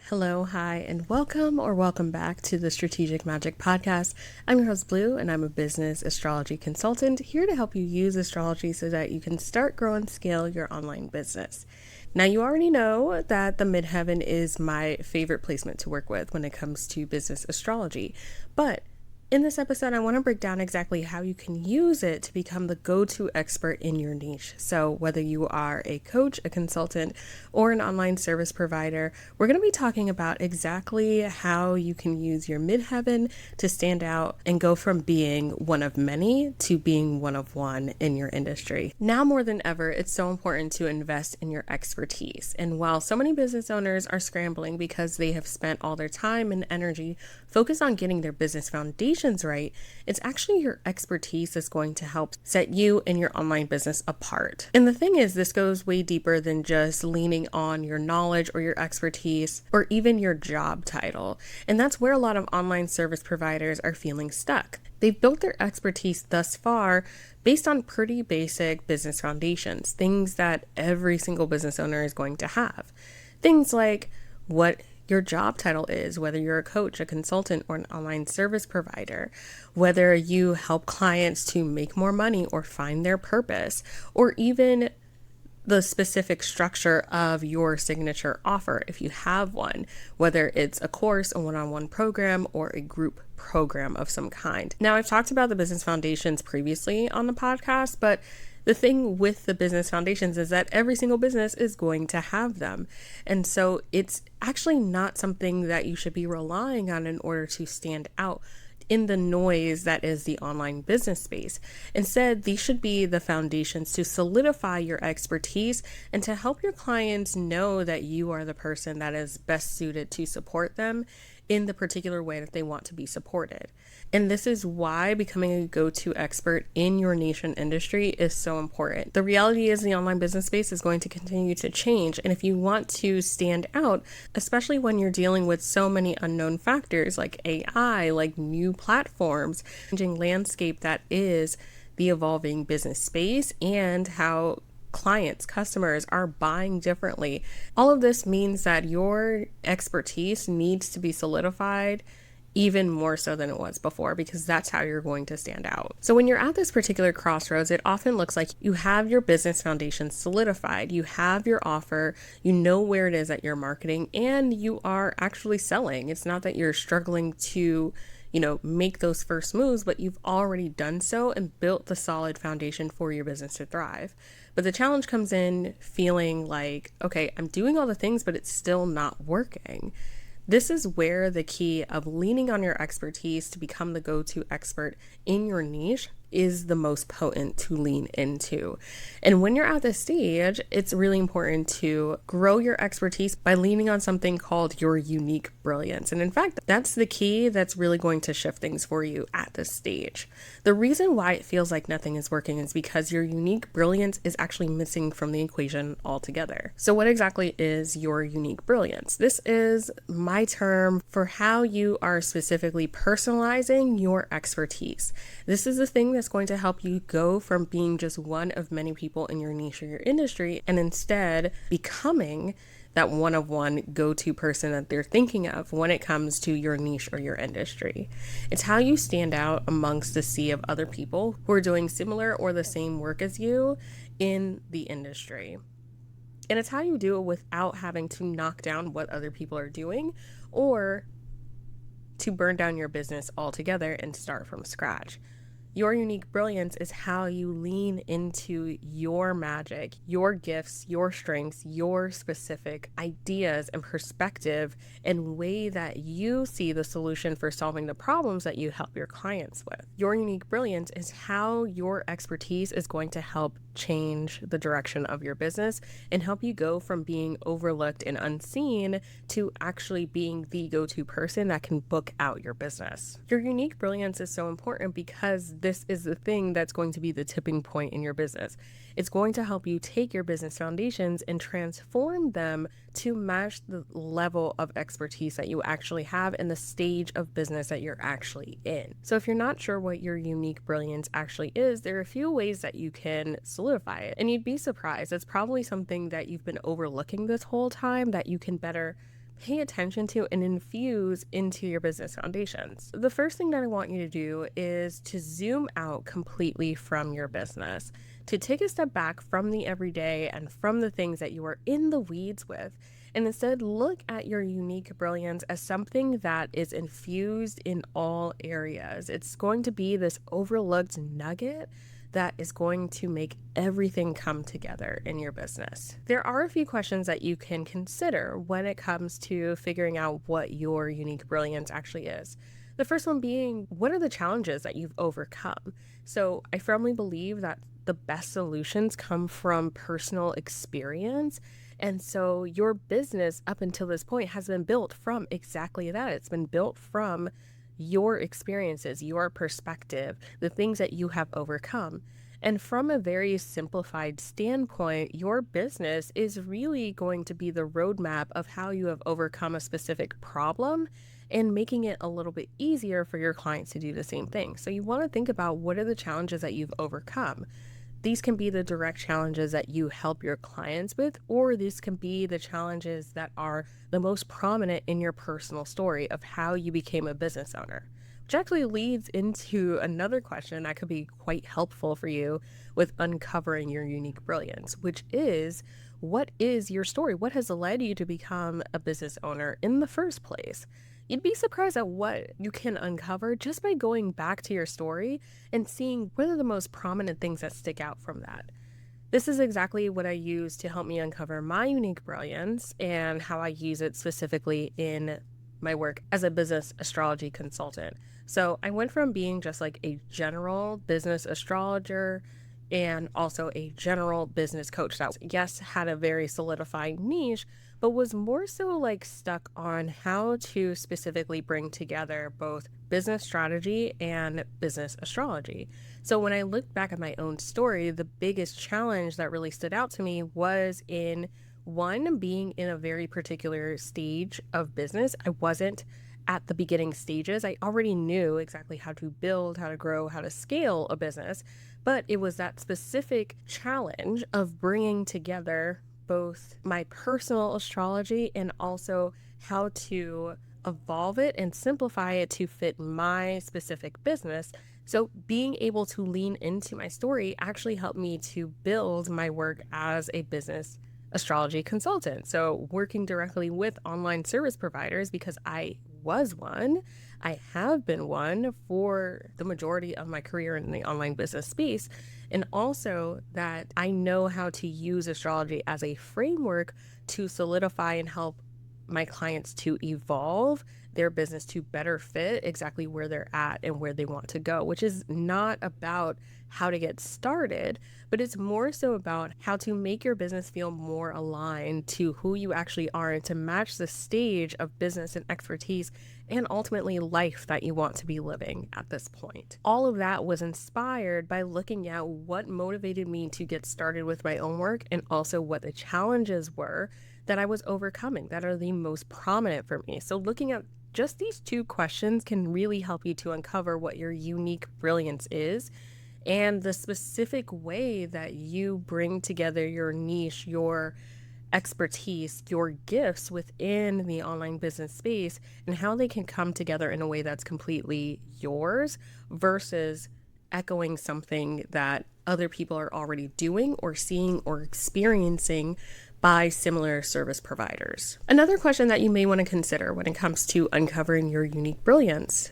Hello, hi, and welcome back to the Strategic Magic Podcast. I'm your host, Blue, and I'm a business astrology consultant here to help you use astrology so that you can start, grow, and scale your online business. Now, you already know that the Midheaven is my favorite placement to work with when it comes to business astrology, but in this episode, I want to break down exactly how you can use it to become the go-to expert in your niche. So whether you are a coach, a consultant, or an online service provider, we're going to be talking about exactly how you can use your midheaven to stand out and go from being one of many to being one of one in your industry. Now more than ever, it's so important to invest in your expertise. And while so many business owners are scrambling because they have spent all their time and energy focused on getting their business foundation right, it's actually your expertise that's going to help set you and your online business apart. And the thing is, this goes way deeper than just leaning on your knowledge or your expertise or even your job title. And that's where a lot of online service providers are feeling stuck. They've built their expertise thus far based on pretty basic business foundations, things that every single business owner is going to have. Things like what your job title is, whether you're a coach, a consultant, or an online service provider, whether you help clients to make more money or find their purpose, or even the specific structure of your signature offer, if you have one, whether it's a course, a one-on-one program, or a group program of some kind. Now, I've talked about the business foundations previously on the podcast, but the thing with the business foundations is that every single business is going to have them. And so it's actually not something that you should be relying on in order to stand out in the noise that is the online business space. Instead, these should be the foundations to solidify your expertise and to help your clients know that you are the person that is best suited to support them in the particular way that they want to be supported. And this is why becoming a go-to expert in your niche and industry is so important. The reality is the online business space is going to continue to change. And if you want to stand out, especially when you're dealing with so many unknown factors like AI, like new platforms, changing landscape that is the evolving business space and how clients, customers are buying differently. All of this means that your expertise needs to be solidified even more so than it was before, because that's how you're going to stand out. So when you're at this particular crossroads, it often looks like you have your business foundation solidified, you have your offer, you know where it is that you're marketing, and you are actually selling. It's not that you're struggling to make those first moves, but you've already done so and built the solid foundation for your business to thrive. But the challenge comes in feeling like, okay, I'm doing all the things, but it's still not working. This is where the key of leaning on your expertise to become the go-to expert in your niche is the most potent to lean into. And when you're at this stage, it's really important to grow your expertise by leaning on something called your unique brilliance. And in fact, that's the key that's really going to shift things for you at this stage. The reason why it feels like nothing is working is because your unique brilliance is actually missing from the equation altogether. So what exactly is your unique brilliance? This is my term for how you are specifically personalizing your expertise. This is the thing that's going to help you go from being just one of many people in your niche or your industry and instead becoming that one-of-one go-to person that they're thinking of when it comes to your niche or your industry. It's how you stand out amongst the sea of other people who are doing similar or the same work as you in the industry. And it's how you do it without having to knock down what other people are doing or to burn down your business altogether and start from scratch. Your unique brilliance is how you lean into your magic, your gifts, your strengths, your specific ideas and perspective and way that you see the solution for solving the problems that you help your clients with. Your unique brilliance is how your expertise is going to help change the direction of your business and help you go from being overlooked and unseen to actually being the go-to person that can book out your business. Your unique brilliance is so important because this is the thing that's going to be the tipping point in your business. It's going to help you take your business foundations and transform them to match the level of expertise that you actually have and the stage of business that you're actually in. So if you're not sure what your unique brilliance actually is, there are a few ways that you can solidify it. And you'd be surprised. It's probably something that you've been overlooking this whole time that you can better pay attention to and infuse into your business foundations. The first thing that I want you to do is to zoom out completely from your business, to take a step back from the everyday and from the things that you are in the weeds with, and instead look at your unique brilliance as something that is infused in all areas. It's going to be this overlooked nugget that is going to make everything come together in your business. There are a few questions that you can consider when it comes to figuring out what your unique brilliance actually is. The first one being, what are the challenges that you've overcome? So I firmly believe that the best solutions come from personal experience. And so your business up until this point has been built from exactly that. It's been built from your experiences, your perspective, the things that you have overcome. And from a very simplified standpoint, your business is really going to be the roadmap of how you have overcome a specific problem and making it a little bit easier for your clients to do the same thing. So you want to think about, what are the challenges that you've overcome? These can be the direct challenges that you help your clients with, or these can be the challenges that are the most prominent in your personal story of how you became a business owner, which actually leads into another question that could be quite helpful for you with uncovering your unique brilliance, which is, what is your story? What has led you to become a business owner in the first place? You'd be surprised at what you can uncover just by going back to your story and seeing what are the most prominent things that stick out from that. This is exactly what I use to help me uncover my unique brilliance and how I use it specifically in my work as a business astrology consultant. So I went from being just like a general business astrologer and also a general business coach that, yes, had a very solidified niche, but was more so like stuck on how to specifically bring together both business strategy and business astrology. So when I looked back at my own story, the biggest challenge that really stood out to me was in one, being in a very particular stage of business. I wasn't at the beginning stages. I already knew exactly how to build, how to grow, how to scale a business, but it was that specific challenge of bringing together both my personal astrology and also how to evolve it and simplify it to fit my specific business. So being able to lean into my story actually helped me to build my work as a business astrology consultant. So working directly with online service providers, because I was one, I have been one for the majority of my career in the online business space. And also that I know how to use astrology as a framework to solidify and help my clients to evolve their business to better fit exactly where they're at and where they want to go, which is not about how to get started, but it's more so about how to make your business feel more aligned to who you actually are and to match the stage of business and expertise and ultimately life that you want to be living at this point. All of that was inspired by looking at what motivated me to get started with my own work and also what the challenges were that I was overcoming that are the most prominent for me. So looking at just these two questions can really help you to uncover what your unique brilliance is and the specific way that you bring together your niche, your expertise, your gifts within the online business space, and how they can come together in a way that's completely yours versus echoing something that other people are already doing or seeing or experiencing by similar service providers. Another question that you may want to consider when it comes to uncovering your unique brilliance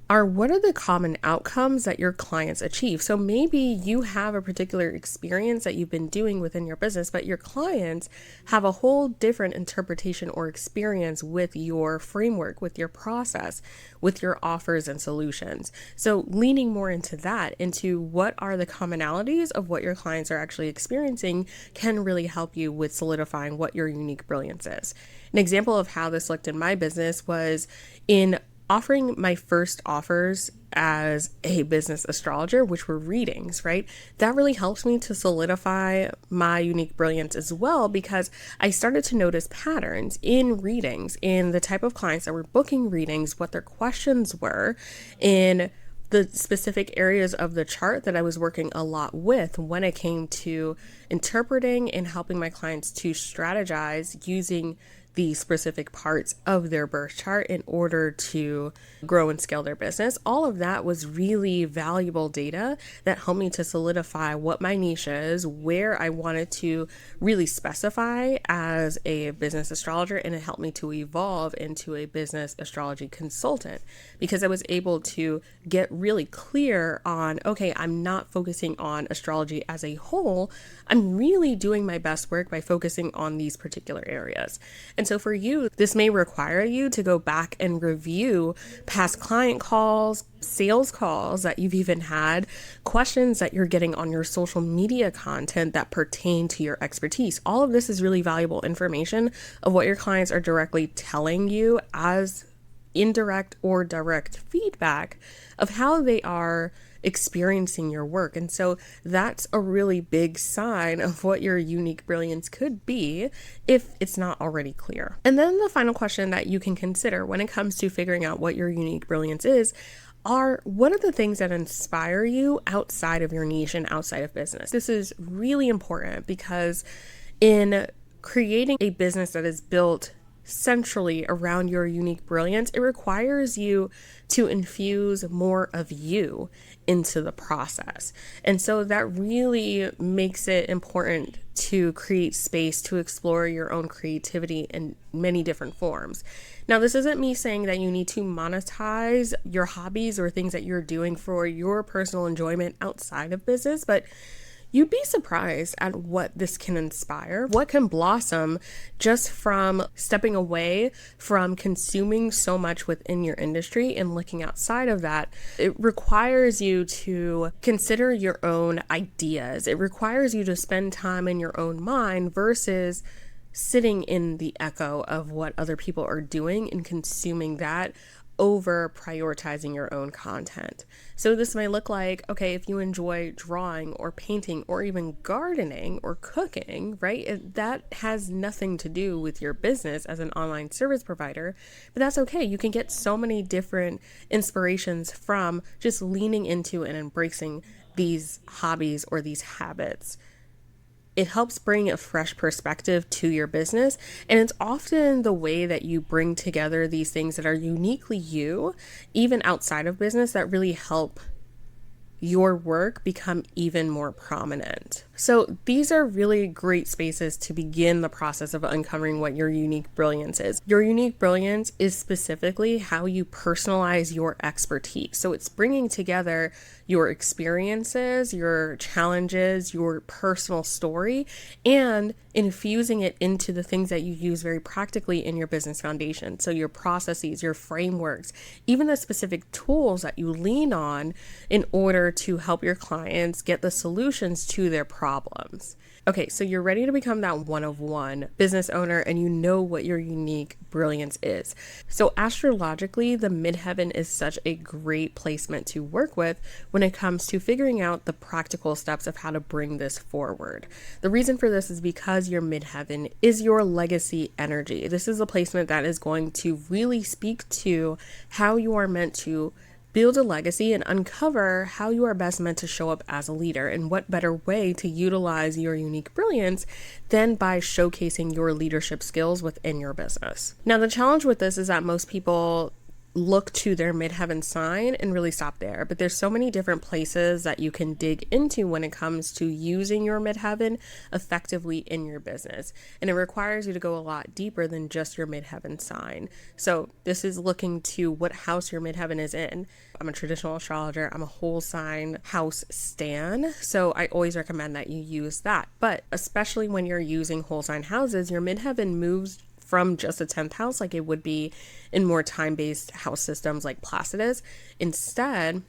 are, what are the common outcomes that your clients achieve? So maybe you have a particular experience that you've been doing within your business, but your clients have a whole different interpretation or experience with your framework, with your process, with your offers and solutions. So leaning more into that, into what are the commonalities of what your clients are actually experiencing, can really help you with solidifying what your unique brilliance is. An example of how this looked in my business was in offering my first offers as a business astrologer, which were readings, right? That really helped me to solidify my unique brilliance as well, because I started to notice patterns in readings, in the type of clients that were booking readings, what their questions were, in the specific areas of the chart that I was working a lot with when it came to interpreting and helping my clients to strategize using the specific parts of their birth chart in order to grow and scale their business. All of that was really valuable data that helped me to solidify what my niche is, where I wanted to really specify as a business astrologer, and it helped me to evolve into a business astrology consultant because I was able to get really clear on, okay, I'm not focusing on astrology as a whole. I'm really doing my best work by focusing on these particular areas. And so for you, this may require you to go back and review past client calls, sales calls that you've even had, questions that you're getting on your social media content that pertain to your expertise. All of this is really valuable information of what your clients are directly telling you as indirect or direct feedback of how they are experiencing your work. And so that's a really big sign of what your unique brilliance could be if it's not already clear. And then the final question that you can consider when it comes to figuring out what your unique brilliance is are, what are the things that inspire you outside of your niche and outside of business? This is really important because in creating a business that is built centrally around your unique brilliance, it requires you to infuse more of you into the process. And so that really makes it important to create space to explore your own creativity in many different forms. Now, this isn't me saying that you need to monetize your hobbies or things that you're doing for your personal enjoyment outside of business, but you'd be surprised at what this can inspire, what can blossom just from stepping away from consuming so much within your industry and looking outside of that. It requires you to consider your own ideas. It requires you to spend time in your own mind versus sitting in the echo of what other people are doing and consuming that over prioritizing your own content. So this might look like, okay, if you enjoy drawing or painting or even gardening or cooking, right? That has nothing to do with your business as an online service provider, but that's okay. You can get so many different inspirations from just leaning into and embracing these hobbies or these habits. It helps bring a fresh perspective to your business. And it's often the way that you bring together these things that are uniquely you, even outside of business, that really help your work become even more prominent. So these are really great spaces to begin the process of uncovering what your unique brilliance is. Your unique brilliance is specifically how you personalize your expertise. So it's bringing together your experiences, your challenges, your personal story, and infusing it into the things that you use very practically in your business foundation. So your processes, your frameworks, even the specific tools that you lean on in order to help your clients get the solutions to their problems. Okay, so you're ready to become that one-of-one business owner and you know what your unique brilliance is. So astrologically, the Midheaven is such a great placement to work with when it comes to figuring out the practical steps of how to bring this forward. The reason for this is because your Midheaven is your legacy energy. This is a placement that is going to really speak to how you are meant to build a legacy and uncover how you are best meant to show up as a leader, and what better way to utilize your unique brilliance than by showcasing your leadership skills within your business. Now, the challenge with this is that most people look to their Midheaven sign and really stop there. But there's so many different places that you can dig into when it comes to using your Midheaven effectively in your business. And it requires you to go a lot deeper than just your Midheaven sign. So this is looking to what house your Midheaven is in. I'm a traditional astrologer. I'm a whole sign house stan. So I always recommend that you use that. But especially when you're using whole sign houses, your Midheaven moves from just a 10th house like it would be in more time-based house systems like Placidus. Instead,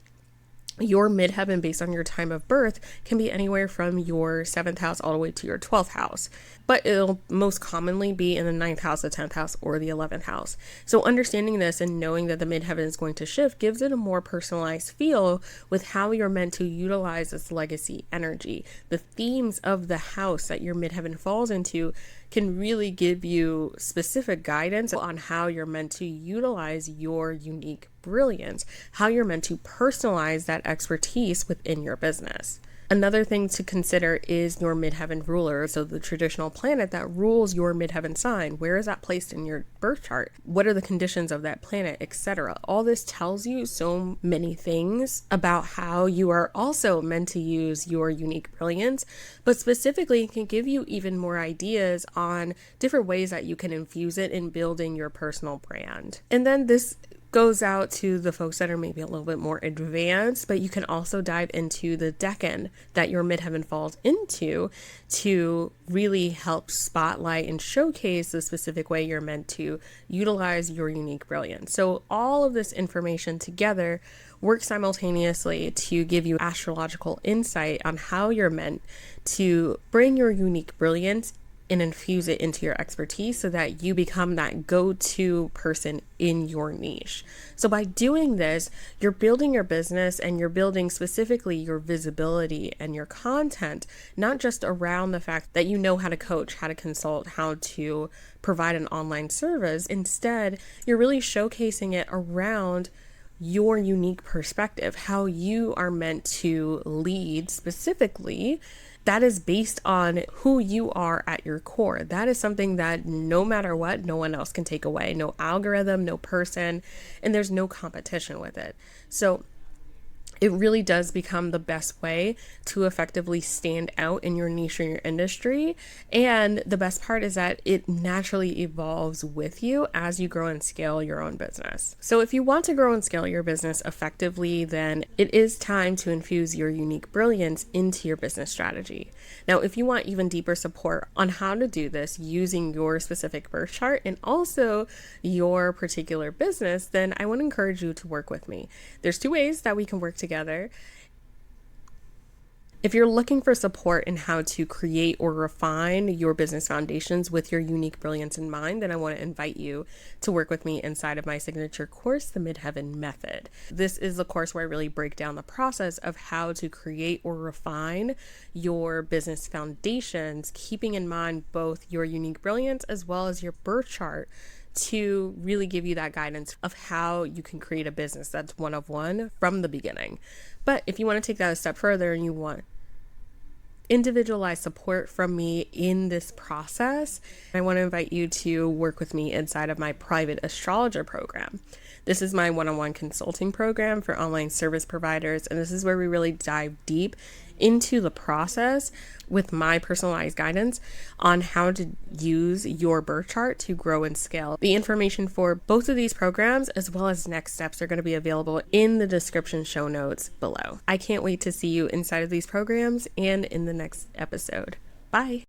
your Midheaven based on your time of birth can be anywhere from your 7th house all the way to your 12th house, but it'll most commonly be in the 9th house, the 10th house, or the 11th house. So understanding this and knowing that the Midheaven is going to shift gives it a more personalized feel with how you're meant to utilize this legacy energy. The themes of the house that your Midheaven falls into can really give you specific guidance on how you're meant to utilize your unique brilliance, how you're meant to personalize that expertise within your business. Another thing to consider is your midheaven ruler. So the traditional planet that rules your midheaven sign. Where is that placed in your birth chart? What are the conditions of that planet, etc.? All this tells you so many things about how you are also meant to use your unique brilliance, but specifically can give you even more ideas on different ways that you can infuse it in building your personal brand. And then this goes out to the folks that are maybe a little bit more advanced, but you can also dive into the decan that your midheaven falls into to really help spotlight and showcase the specific way you're meant to utilize your unique brilliance. So all of this information together works simultaneously to give you astrological insight on how you're meant to bring your unique brilliance and infuse it into your expertise so that you become that go-to person in your niche. So by doing this, you're building your business and you're building specifically your visibility and your content, not just around the fact that you know how to coach, how to consult, how to provide an online service. Instead, you're really showcasing it around your unique perspective, how you are meant to lead specifically. That is based on who you are at your core. That is something that no matter what, no one else can take away. No algorithm, no person, and there's no competition with it. So it really does become the best way to effectively stand out in your niche or your industry. And the best part is that it naturally evolves with you as you grow and scale your own business. So if you want to grow and scale your business effectively, then it is time to infuse your unique brilliance into your business strategy. Now, if you want even deeper support on how to do this using your specific birth chart and also your particular business, then I want to encourage you to work with me. There's two ways that we can work together. If you're looking for support in how to create or refine your business foundations with your unique brilliance in mind, then I want to invite you to work with me inside of my signature course, the Midheaven Method. This is the course where I really break down the process of how to create or refine your business foundations, keeping in mind both your unique brilliance as well as your birth chart, to really give you that guidance of how you can create a business that's one of one from the beginning. But if you want to take that a step further and you want individualized support from me in this process, I want to invite you to work with me inside of my private astrologer program. This is my one-on-one consulting program for online service providers, and this is where we really dive deep into the process with my personalized guidance on how to use your birth chart to grow and scale. The information for both of these programs, as well as next steps, are going to be available in the description show notes below. I can't wait to see you inside of these programs and in the next episode. Bye.